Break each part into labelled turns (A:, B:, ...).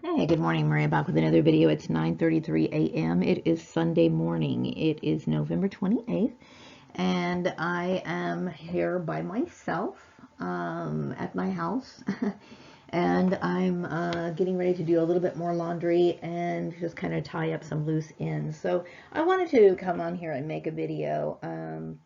A: Hey, good morning, Maria. Back with another video. It's 9:33 a.m. It is Sunday morning. It is November 28th, and I am here by myself at my house, and I'm getting ready to do a little bit more laundry and just kind of tie up some loose ends. So I wanted to come on here and make a video and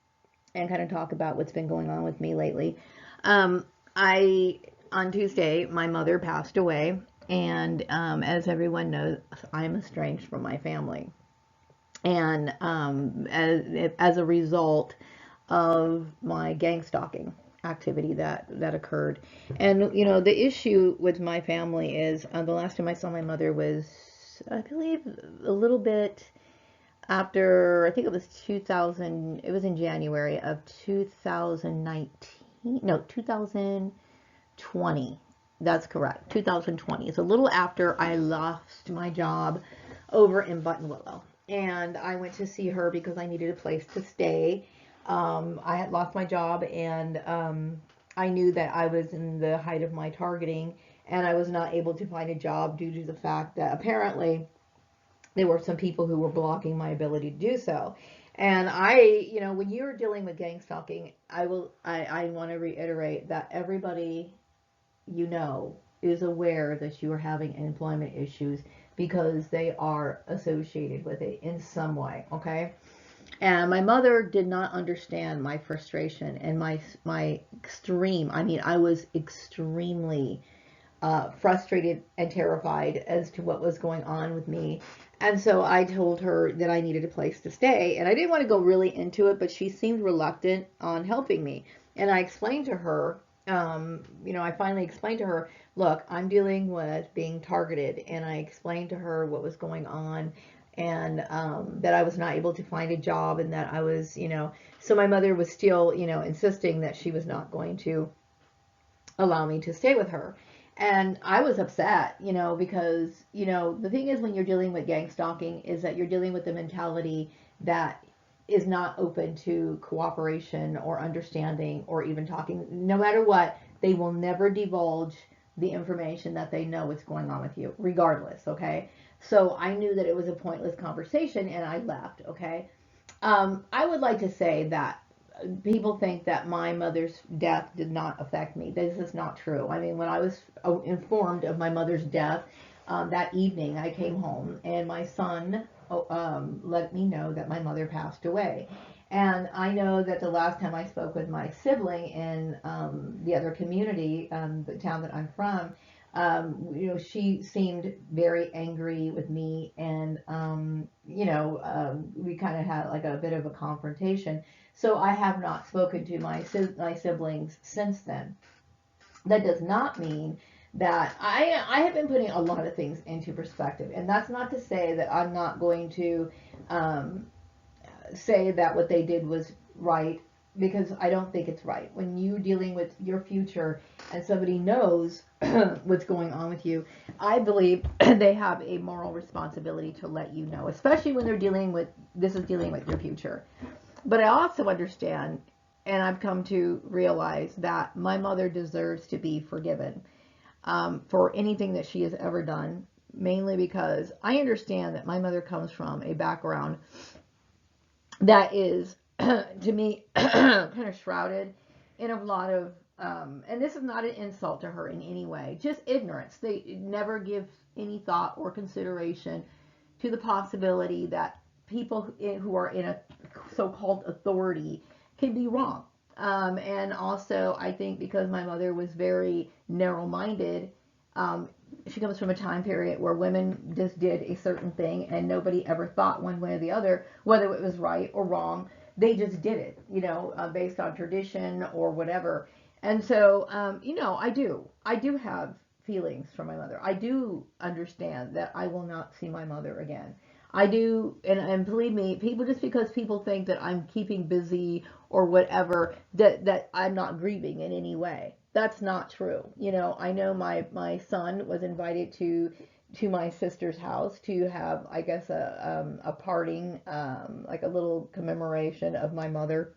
A: kind of talk about what's been going on with me lately. Um, I on Tuesday, my mother passed away, and as everyone knows, I'm estranged from my family, and as a result of my gang stalking activity that occurred. And the issue with my family is the last time I saw my mother was, I believe, a little bit after, I think it was 2000, it was in January of 2019, no, 2020. That's correct, 2020. It's a little after I lost my job over in Buttonwillow. And I went to see her because I needed a place to stay. I had lost my job, and I knew that I was in the height of my targeting, and I was not able to find a job due to the fact that apparently there were some people who were blocking my ability to do so. And when you're dealing with gang stalking, I want to reiterate that everybody is aware that you are having employment issues because they are associated with it in some way, okay? And my mother did not understand my frustration and my extreme. I mean, I was extremely frustrated and terrified as to what was going on with me. And so I told her that I needed a place to stay. And I didn't want to go really into it, but she seemed reluctant on helping me. And I explained to her, I finally explained to her, look, I'm dealing with being targeted. And I explained to her what was going on, and that I was not able to find a job, and that I was, so my mother was still, insisting that she was not going to allow me to stay with her. And I was upset, because, the thing is, when you're dealing with gang stalking, is that you're dealing with the mentality that is not open to cooperation or understanding or even talking. No matter what, they will never divulge the information that they know is going on with you, regardless, okay? So I knew that it was a pointless conversation, and I left, okay? I would like to say that people think that my mother's death did not affect me. This is not true. I mean, when I was informed of my mother's death, that evening I came home, and my son let me know that my mother passed away. And I know that the last time I spoke with my sibling in the other community, the town that I'm from, she seemed very angry with me, and we kind of had like a bit of a confrontation. So I have not spoken to my siblings since then. That does not mean that I have been putting a lot of things into perspective, and that's not to say that I'm not going to um, say that what they did was right, because I don't think it's right. When you're dealing with your future and somebody knows what's going on with you, I believe they have a moral responsibility to let you know, especially when they're dealing with your future. But I also understand, and I've come to realize, that my mother deserves to be forgiven for anything that she has ever done, mainly because I understand that my mother comes from a background that is, to me, kind of shrouded in a lot of, and this is not an insult to her in any way, just ignorance. They never give any thought or consideration to the possibility that people who are in a so-called authority can be wrong. And also, I think because my mother was very narrow-minded, um, she comes from a time period where women just did a certain thing, and nobody ever thought one way or the other whether it was right or wrong. They just did it, based on tradition or whatever. And so, I do have feelings for my mother. I do understand that I will not see my mother again. I do, and believe me, people, just because people think that I'm keeping busy or whatever, that I'm not grieving in any way. That's not true. I know my son was invited to my sister's house to have, I guess, a parting, like a little commemoration of my mother.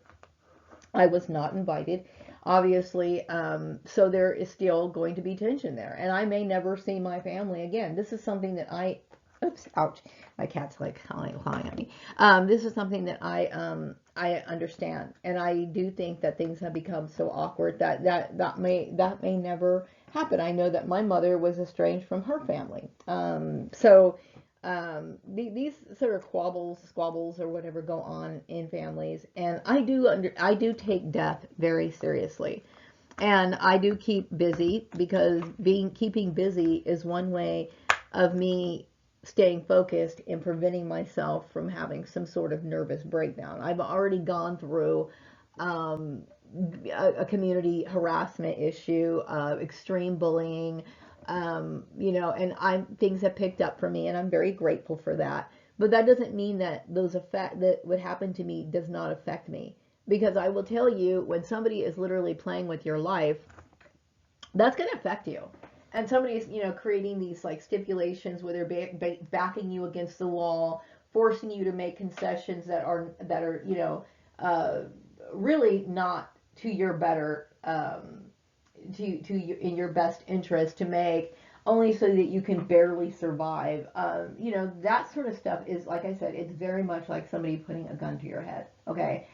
A: I was not invited. obviously. So there is still going to be tension there, and I may never see my family again. This is something that oops, ouch, my cat's like clawing at me. This is something that I understand, and I do think that things have become so awkward that may never happen. I know that my mother was estranged from her family. These sort of squabbles or whatever go on in families, and I do take death very seriously, and I do keep busy, because keeping busy is one way of me staying focused and preventing myself from having some sort of nervous breakdown. I've already gone through um, a community harassment issue, extreme bullying, and things have picked up for me, and I'm very grateful for that. But that doesn't mean that that what happened to me does not affect me, because I will tell you, when somebody is literally playing with your life, that's going to affect you. And somebody's, creating these like stipulations where they're backing you against the wall, forcing you to make concessions that are uh, really not to your better, to you, in your best interest to make, only so that you can barely survive. That sort of stuff is, like I said, it's very much like somebody putting a gun to your head. Okay.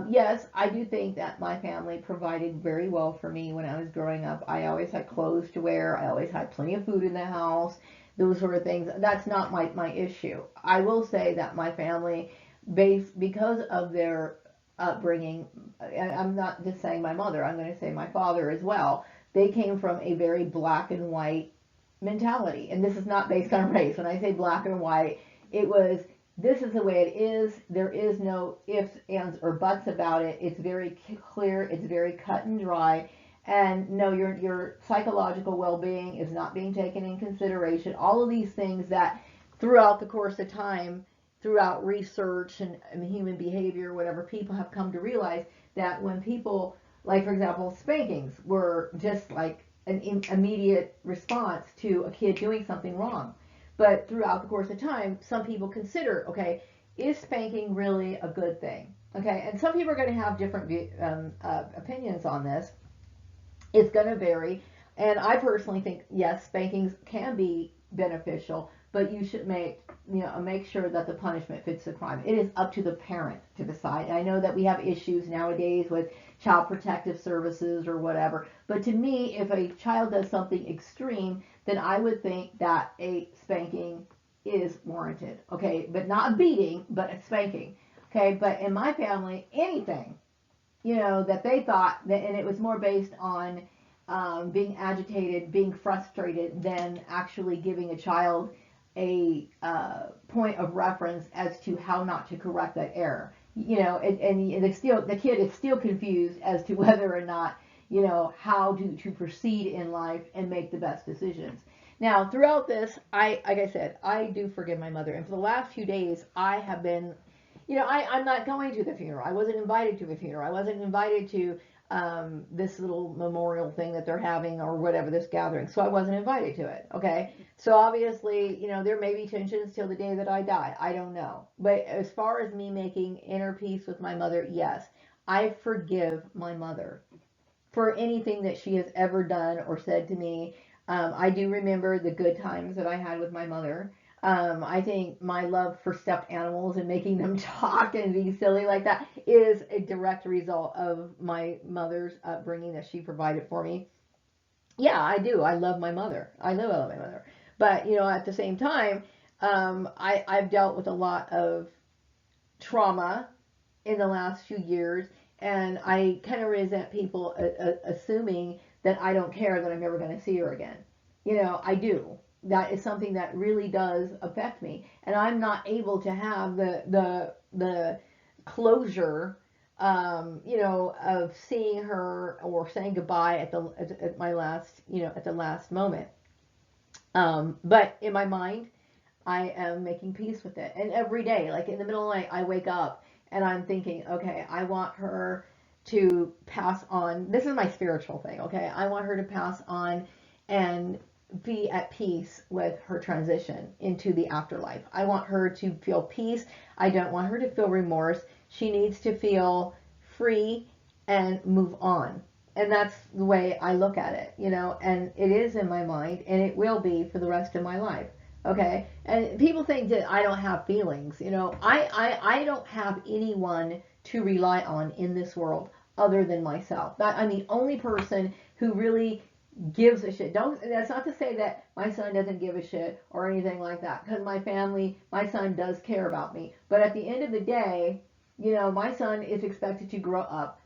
A: Yes, I do think that my family provided very well for me when I was growing up. I always had clothes to wear. I always had plenty of food in the house. Those sort of things. That's not my issue. I will say that my family, because of their upbringing, I'm not just saying my mother, I'm going to say my father as well. They came from a very black and white mentality. And this is not based on race. When I say black and white, it was, this is the way it is. There is no ifs, ands, or buts about it. It's very clear. It's very cut and dry. And no, your psychological well-being is not being taken in consideration. All of these things that throughout the course of time, throughout research and human behavior, whatever, people have come to realize that when people, like for example, spankings were just like an immediate response to a kid doing something wrong. But throughout the course of time, some people consider, okay, is spanking really a good thing? Okay, and some people are going to have different opinions on this. It's going to vary. And I personally think, yes, spankings can be beneficial, but you should make sure that the punishment fits the crime. It is up to the parent to decide. I know that we have issues nowadays with child protective services or whatever, but to me, if a child does something extreme, then I would think that a spanking is warranted. Okay, but not a beating, but a spanking. Okay, but in my family, anything, that they thought that, and it was more based on being agitated, being frustrated, than actually giving a child a point of reference as to how not to correct that error. And the kid is still confused as to whether or not, how to proceed in life and make the best decisions. Now, throughout this, like I said, I do forgive my mother. And for the last few days, I have been, I'm not going to the funeral. I wasn't invited to the funeral. I wasn't invited to this little memorial thing that they're having, or whatever, this gathering. So I wasn't invited to it. Okay. So obviously, there may be tensions till the day that I die. I don't know. But as far as me making inner peace with my mother, yes, I forgive my mother for anything that she has ever done or said to me. I do remember the good times that I had with my mother. I think my love for stuffed animals and making them talk and be silly like that is a direct result of my mother's upbringing that she provided for me. Yeah, I do. I love my mother. I love my mother. But, at the same time, I've dealt with a lot of trauma in the last few years, and I kind of resent people assuming that I don't care that I'm never going to see her again. I do. That is something that really does affect me, and I'm not able to have the closure, of seeing her or saying goodbye at my last, at the last moment. But in my mind, I am making peace with it. And every day, like in the middle of the night, I wake up and I'm thinking, okay, I want her to pass on. This is my spiritual thing, okay? I want her to pass on and be at peace with her transition into the afterlife. I want her to feel peace. I don't want her to feel remorse. She needs to feel free and move on. And that's the way I look at it, you know, and it is in my mind and it will be for the rest of my life. Okay. And people think that I don't have feelings, you know, I don't have anyone to rely on in this world other than myself. I'm the only person who really gives a shit. Don't, that's not to say that my son doesn't give a shit or anything like that, because my family, my son does care about me. But at the end of the day, you know, my son is expected to grow up,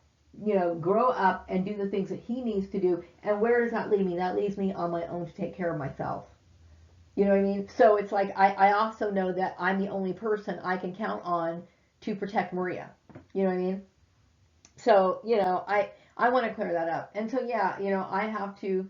A: you know, grow up and do the things that he needs to do. And where does that leave me? That leaves me on my own to take care of myself. You know what I mean? So it's like I also know that I'm the only person I can count on to protect Maria. You know what I mean? So, you know, I want to clear that up. And so, yeah, you know, I have to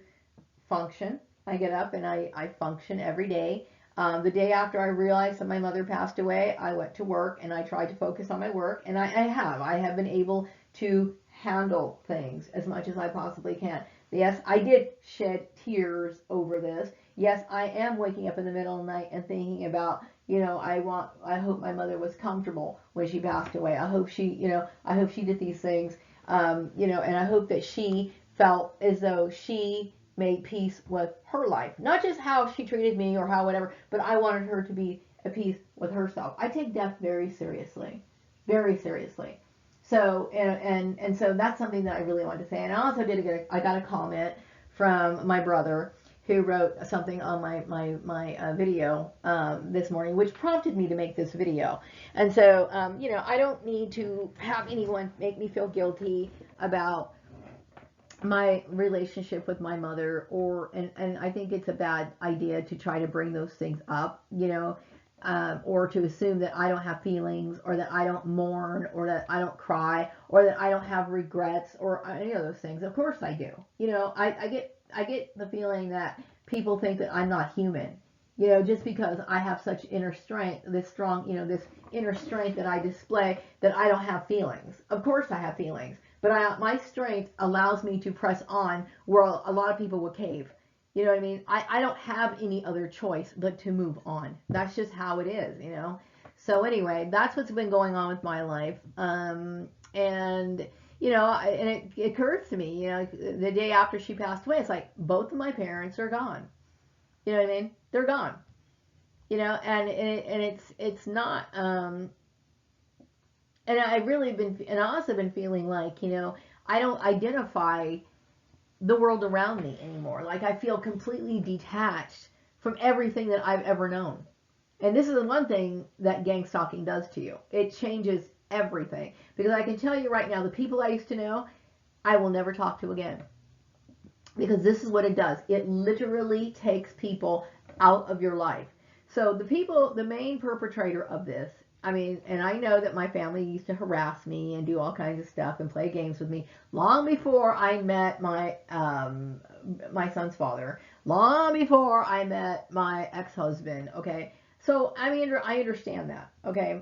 A: function. I get up and I function every day. The day after I realized that my mother passed away, I went to work and I tried to focus on my work. And I have been able to handle things as much as I possibly can. Yes, I did shed tears over this. Yes, I am waking up in the middle of the night and thinking about, you know, I hope my mother was comfortable when she passed away. I hope she, you know, I hope she did these things, you know, and I hope that she felt as though she made peace with her life. Not just how she treated me or how whatever, but I wanted her to be at peace with herself. I take death very seriously. Very seriously. So, and so that's something that I really wanted to say. And I also I got a comment from my brother who wrote something on my video this morning, which prompted me to make this video. And so, you know, I don't need to have anyone make me feel guilty about my relationship with my mother, or and I think it's a bad idea to try to bring those things up, you know, or to assume that I don't have feelings, or that I don't mourn, or that I don't cry, or that I don't have regrets, or any of those things. Of course I do. You know, I get the feeling that people think that I'm not human. You know, just because I have such inner strength, this strong, you know, this inner strength that I display, that I don't have feelings. Of course I have feelings, but my strength allows me to press on where a lot of people will cave. You know what I mean? I don't have any other choice but to move on. That's just how it is, you know? So anyway, that's what's been going on with my life. And, you know, and it occurs to me, you know, the day after she passed away, it's like both of my parents are gone. You know what I mean? They're gone. You know, and it's not, and and I also been feeling like, you know, I don't identify the world around me anymore. Like I feel completely detached from everything that I've ever known. And this is the one thing that gang stalking does to you. It changes everything. Because I can tell you right now, the people I used to know, I will never talk to again. Because this is what it does. It literally takes people out of your life. So the main perpetrator of this, I mean, and I know that my family used to harass me and do all kinds of stuff and play games with me long before I met my son's father, long before I met my ex-husband. Okay, so I mean, I understand that. Okay,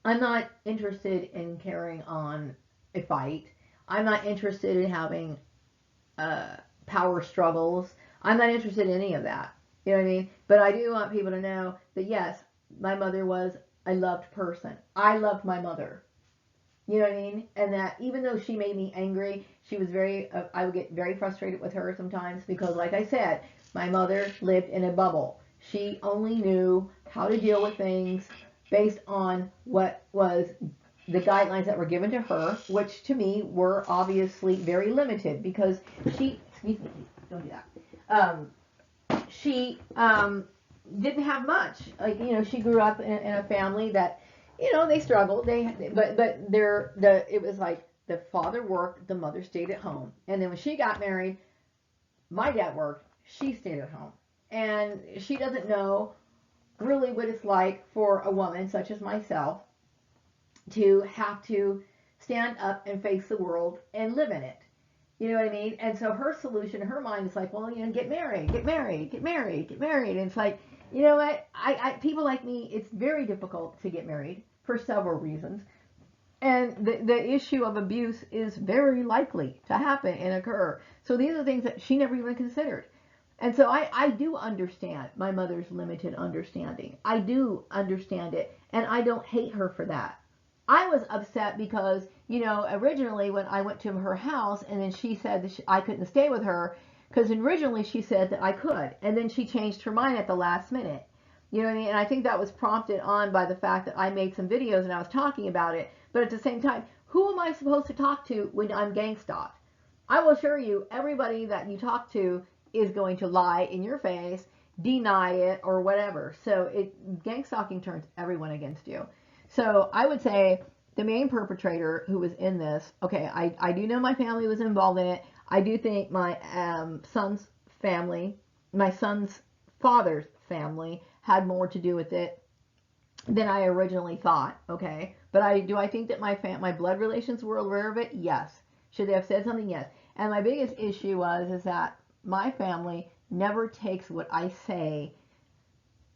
A: I'm not interested in carrying on a fight. I'm not interested in having power struggles. I'm not interested in any of that. You know what I mean? But I do want people to know that yes, my mother was a loved person. I loved my mother. You know what I mean? And that even though she made me angry, she was I would get very frustrated with her sometimes because, like I said, my mother lived in a bubble. She only knew how to deal with things based on what was the guidelines that were given to her, which to me were obviously very limited because excuse me, don't do that. She didn't have much. Like, you know, she grew up in a family that, you know, they struggled. It was like the father worked, the mother stayed at home. And then when she got married, my dad worked, she stayed at home. And she doesn't know really what it's like for a woman such as myself to have to stand up and face the world and live in it. You know what I mean? And so her solution, her mind is like, well, you know, get married, get married, get married, get married. And it's like, you know what? People like me, it's very difficult to get married for several reasons. And the issue of abuse is very likely to happen and occur. So these are things that she never even considered. And so I do understand my mother's limited understanding. I do understand it. And I don't hate her for that. I was upset because, you know, originally when I went to her house and then she said that I couldn't stay with her because originally she said that I could, and then she changed her mind at the last minute. You know what I mean? And I think that was prompted on by the fact that I made some videos and I was talking about it. But at the same time, who am I supposed to talk to when I'm gang stalked? I will assure you, everybody that you talk to is going to lie in your face, deny it, or whatever. So gang stalking turns everyone against you. So I would say the main perpetrator who was in this, okay, I do know my family was involved in it. I do think my son's family, my son's father's family had more to do with it than I originally thought, okay? But I think that my blood relations were aware of it? Yes. Should they have said something? Yes. And my biggest issue is that my family never takes what I say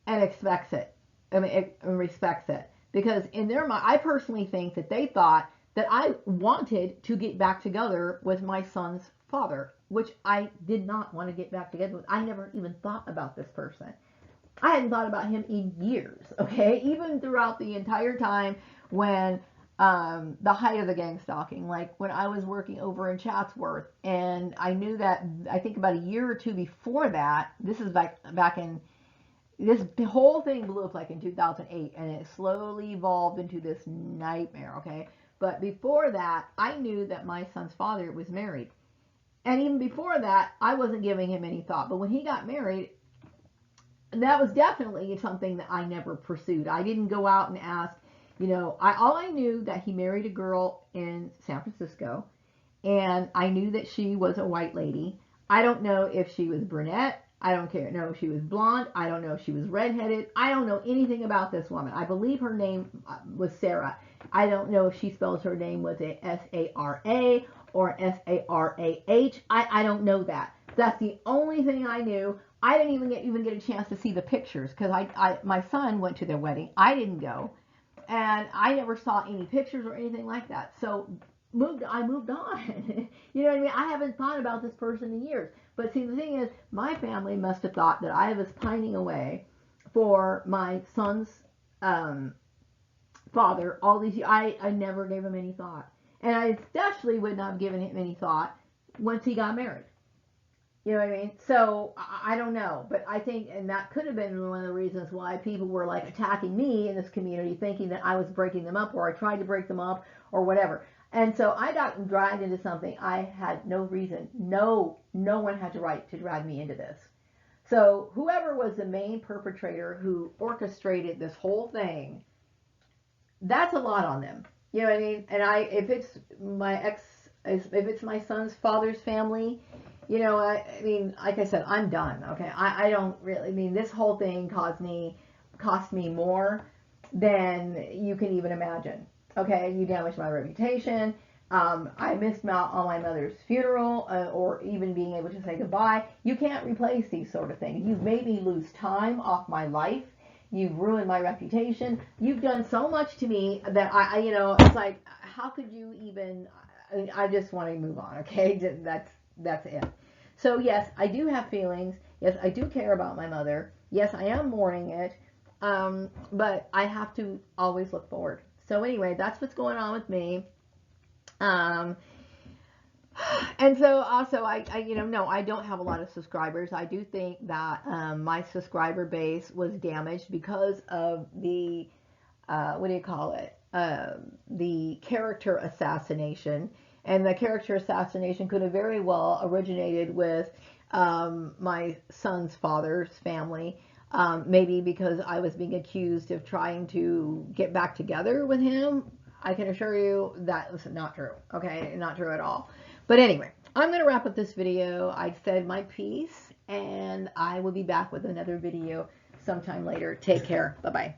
A: and expects it. I mean, it respects it. Because in their mind, I personally think that they thought that I wanted to get back together with my son's father, which I did not want to get back together with. I never even thought about this person. I hadn't thought about him in years, okay? Even throughout the entire time when the height of the gang stalking, like when I was working over in Chatsworth, and I knew that, I think about a year or two before that, this is back in, the whole thing blew up like in 2008, and it slowly evolved into this nightmare, okay? But before that, I knew that my son's father was married. And even before that, I wasn't giving him any thought. But when he got married, that was definitely something that I never pursued. I didn't go out and ask, you know, all I knew that he married a girl in San Francisco, and I knew that she was a white lady. I don't know if she was brunette. I don't care. No, if she was blonde. I don't know if she was redheaded. I don't know anything about this woman. I believe her name was Sarah. I don't know if she spells her name with a S-A-R-A or S-A-R-A-H. I don't know that. That's the only thing I knew. I didn't even get a chance to see the pictures because my son went to their wedding. I didn't go, and I never saw any pictures or anything like that. So I moved on. You know what I mean? I haven't thought about this person in years. But see, the thing is, my family must have thought that I was pining away for my son's father all these years. I never gave him any thought, and I especially would not have given him any thought once he got married. You know what I mean? So I don't know, but I think, and that could have been one of the reasons why people were like attacking me in this community, thinking that I was breaking them up or I tried to break them up or whatever. And so I got dragged into something I had no reason. No one had the right to drag me into this. So whoever was the main perpetrator who orchestrated this whole thing, that's a lot on them. You know what I mean? And if it's my son's father's family, you know, I mean, like I said, I'm done. Okay, I don't really. I mean, this whole thing cost me more than you can even imagine. Okay, you damaged my reputation. I missed out on my mother's funeral, or even being able to say goodbye. You can't replace these sort of things. You've made me lose time off my life. You've ruined my reputation. You've done so much to me that I you know, it's like, how could you even? I just want to move on. Okay, that's it. So yes, I do have feelings. Yes, I do care about my mother. Yes, I am mourning it. But I have to always look forward. So anyway, that's what's going on with me. And so also I no, I don't have a lot of subscribers. I do think that my subscriber base was damaged because of the what do you call it? The character assassination. And the character assassination could have very well originated with my son's father's family. Maybe because I was being accused of trying to get back together with him. I can assure you that was not true. Okay, not true at all. But anyway, I'm going to wrap up this video. I said my piece, and I will be back with another video sometime later. Take care. Bye-bye.